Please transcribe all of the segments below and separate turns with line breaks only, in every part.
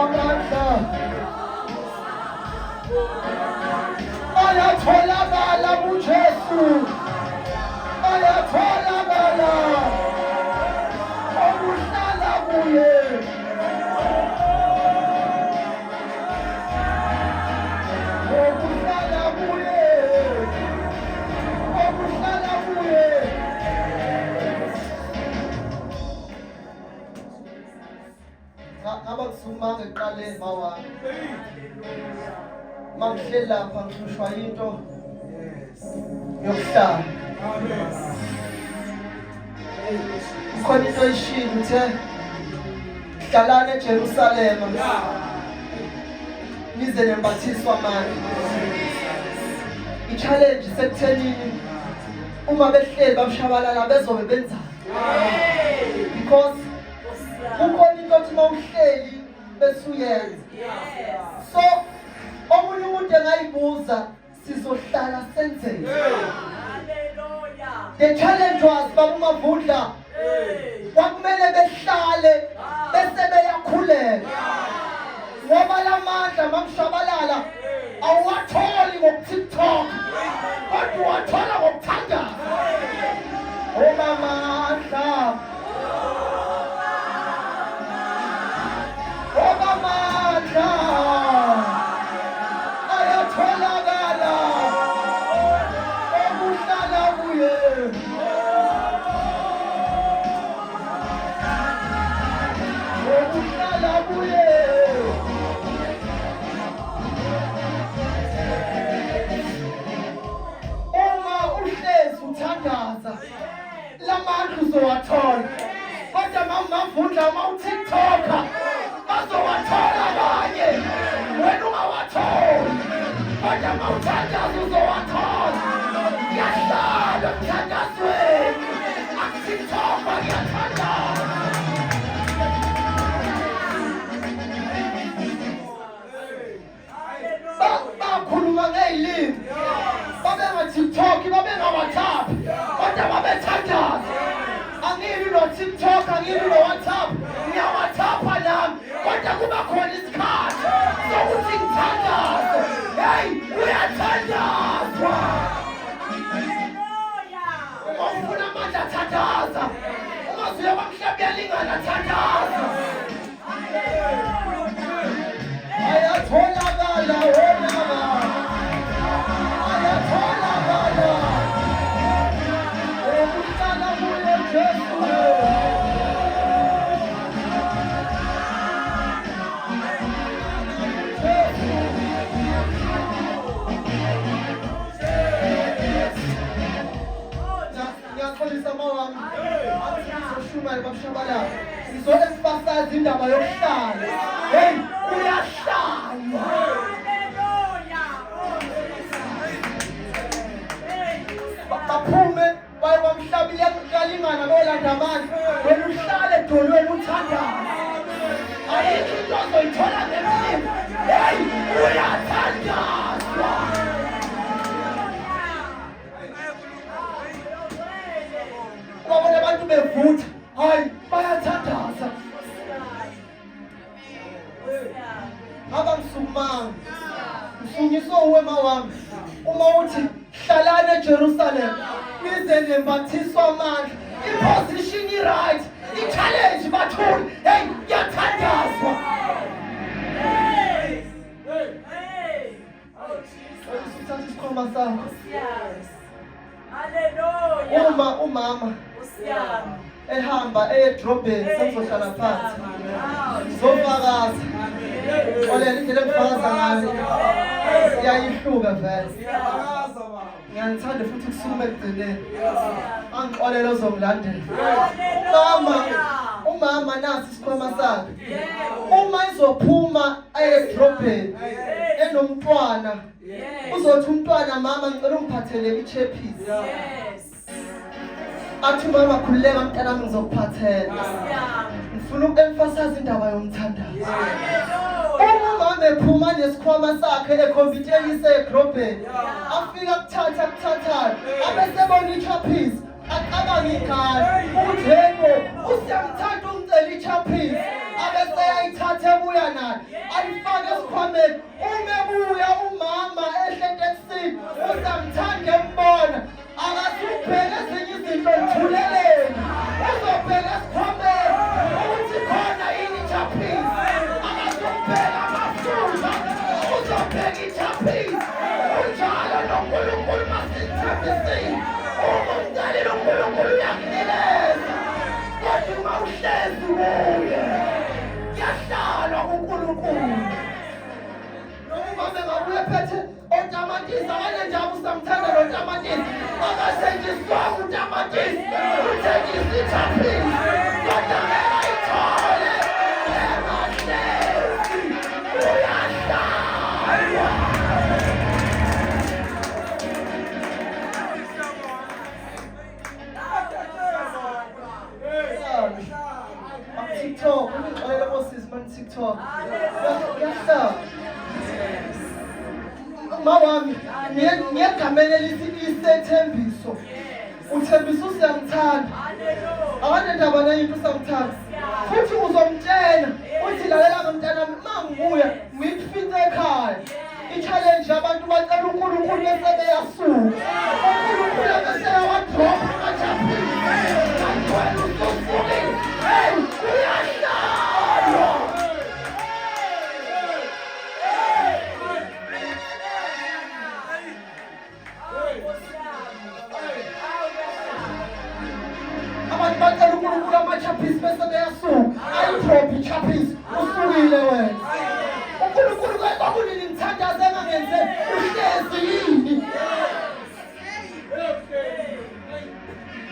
amandla ayatholakala kuJesu ayatholakala okuhlala kuye okuhlala kuye okuhlala kuye abakusumanga eqaleni mawami mangihleli lapha ngihlushwa into yokuhlala khona into ishilo uthe hlalana eJerusalema nize nembathiswa manje i-challenge sekuthenini uma behleli babushabalala bezobe benzani because kukhona into othi mawuhleli besuyenza so omunye umuntu engayibuza sizohlala senzeni the challenge was babumavundla kwakumele behlale bese beyakhulela ngoba lamandla mamshabalala awuwatholi ngokuTikTok kodwa uwathola ngokuthandaza obamandla ayatholakala okuhlala kuye okuhlala kuye uma uhlezi uthandaza lamandla uzowathola kodwa mamavundla mawuTikToka bazowathola abanye wena ungawatholi kodwa mawuthandaza uzowathola yahlala emthandazweni akuTikToka ngiyathandaza bakhuluma ngey'limi babenga-TikTok babenga-WhatsApp kodwa babethandaza angili no-TikTok angili no-WhatsApp ngiyawathapha nami kodwa kuba khona isikhathi sokuthi ngithandaze heyi uyathandazwa uma ufuna amandla thandaza uma uzuye kwamhlabelingana thandaza ayatholakala wena ayatholakala okuhlala kuye Jesu ngiyakholisa mawami akushumayela babushabalala ngizoemphasize indaba yokuhlala hey uyahlala baphume baye kwamhlabile kalingana bolanda amandla wena uhlale edolweni uthandaza ayikho into ozoyithola ngemlimo hey uyathandazwa babona abantu bevutha hayi bayathandaza abamsumanga mfungiso uwema wami uma uthi hlalana eJerusalem nize nembathiswa amandla iposition right i-challenge bathuli hey ngiyathandazwa sithatha isikhoma sakho umama ehamba edrobheni sekuzohlala phansi zofakaza olela indlela engifakaza ngayo iyayihluka vele ngiyangithanda futhi kusukume ekugcineni angixolele ozomlandela umama nasi isikhwama sakhe uma izophuma edrobheni enomntwana uzothi umntwana mama ngicela ungiphathele ichepisi athi mama khululeka mntana wami ngizokuphathela ngifuna uku-emphasize indaba yomthandazo umama ephuma nesikhwama sakhe ekhompyuthekise edrobheni afika kuthathayo abesebona ichapisi aqabanga igala ukuthi yebo usiyamthanda ungicela ichapisi abeseyayithatha ebuya nayo emhlabeni. Umebuya umama ehlete ekusini uzamthanda embona akasubheka ezinye izinto njuleleni uzobheka esikhwameni ukuthi khona yini ijaphisi akasubheka amafutha uzobheka ijaphisi unjalo noNkulunkulu masithembisile umumcalile uNkulunkulu uyakunikeza kodwa uma uhlezi kuye yahlala uNkulunkulu. Nomama ngabuye phethe otamatisi akanenjaba usamthanda notamatisi akasetshenziswanga utamatisi uthenjisa ijaphisi kodwa ayithole engahlezi uyahlalwa. TikTok, ngixolela bosisi man TikTok. Yahlala. Mawami, ngiyagamela isethembiso. Uthembiso usiyamthanda. Akanendaba nayiphi usamthanda. Futhi uzomtshela uthi lalela ngomntana mangibuya ngikufithe ekhaya. I-challenge abantu bacela uNkulunkulu bese beyasuka. uNkulunkulu bese yawadrop amajaphisi. Kanjalo usuvukile. Hey, uyahlalwa. Abantu bacela uNkulunkulu amajaphisi bese beyasuka. Ayidrop ijaphisi usukile wena. uNkulunkulu kwakunini ngithandaze engangenze uhlezi yini.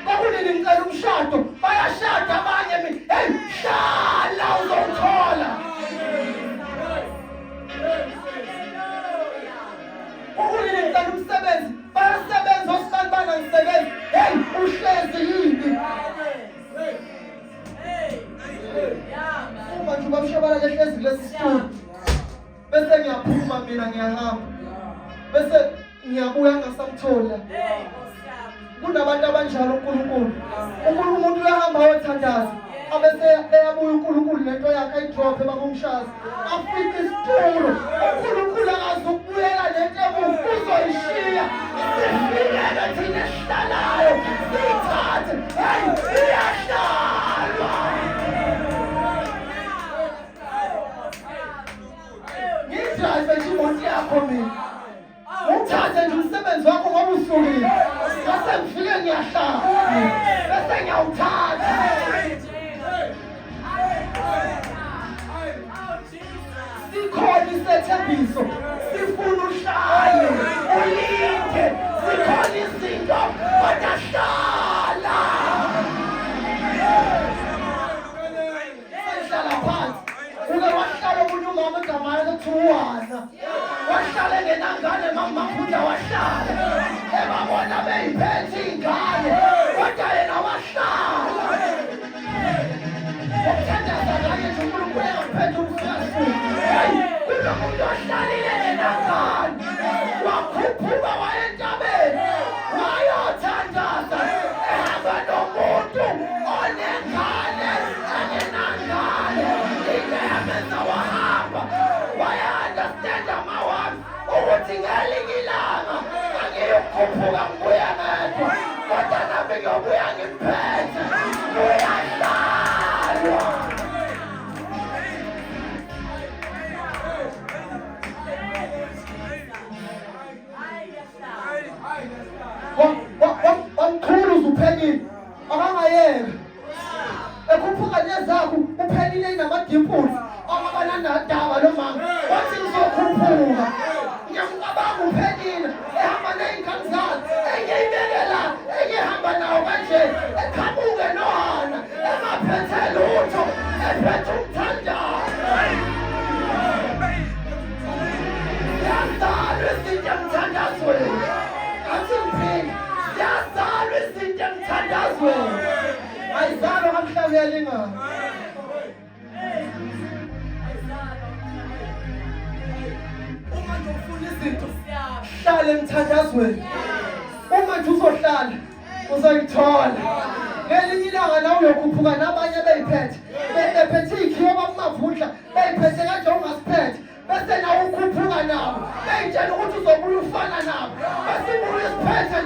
Kwakunini ngicela umshado bayashada abanye mina. Hey, hlala uzothola. Kwakunini ngicela umsebenzi bayasebenza osibani banangisebenzi. Hey, uhlezi yini. Uma nje ubamshabala lehlezi kulesi studio bese ngiyaphuma mina ngiyahamba bese ngiyabuya ngasamthola. Kunabantu abanjalo uNkulunkulu. uNkulunkulu uyahamba ayothandaza abese eyabuya uNkulunkulu lento yakhe ayidrop bakumshazi afike isitulo. uNkulunkulu akazukubuyela lento emuva uzoyishiya sifikele thina esihlalayo siyithathe. Hey, iyahlalwa. Ngidrive nje imoto yakho mina uthathe nje umsebenzi wakho ngoba usukile bese ngifike ngiyahlala bese ngiyawuthatha. Sikhona isethembiso sifuna uhlale ulinde sikhona izinto kodwa hlala. Hlala phansi uke wahlala omunye umama egama lakhe kuthiwana wahlala engenangane mamaphutha wahlala ebabona beyiphethe iy'ngane kodwa yena wahlala. Ukuthandaza kanye nje uNkulunkulu engaphethe umsikazi. Hey, kunomuntu ohlalile engenangane wakhuphuka waya entabeni wayothandaza ehamba nomuntu onengane engenangane. Into yamenza wahamba waya-understanda mawami ukuthi ngelinye ilanga angiyokukhuphuka ngibuya ngedwa kodwa nami ngiyobuya ngimphethe. Uyahlalwa. Wamkhuluza uphelile akangayeka ekhuphuka nezakho uphelile inamadimples akabanandaba lo mama wathi ngizokhuphuka. Ngiyamcabanga uphelile ehamba ney'ngane zakhe engiyibekela engihamba nawo kanje eqhamuke noHana engaphethe lutho ephethe umthandayo. Yazalwa izinto emthandazweni athi ngiphinde yazalwa izinto emthandazweni ayizalwa kamhlabela ingane. Uma nje ufuna izinto hlala emthandazweni. Uma nje uzohlala uzoyithola. Ngelinye ilanga nawe uyokhuphuka nabanye beyiphethe bephethe iy'khiwo bamavundla beyiphethe kanje ungasiphethe bese nawe ukuthi uzobuya ufana nabo. Besibuye siphethe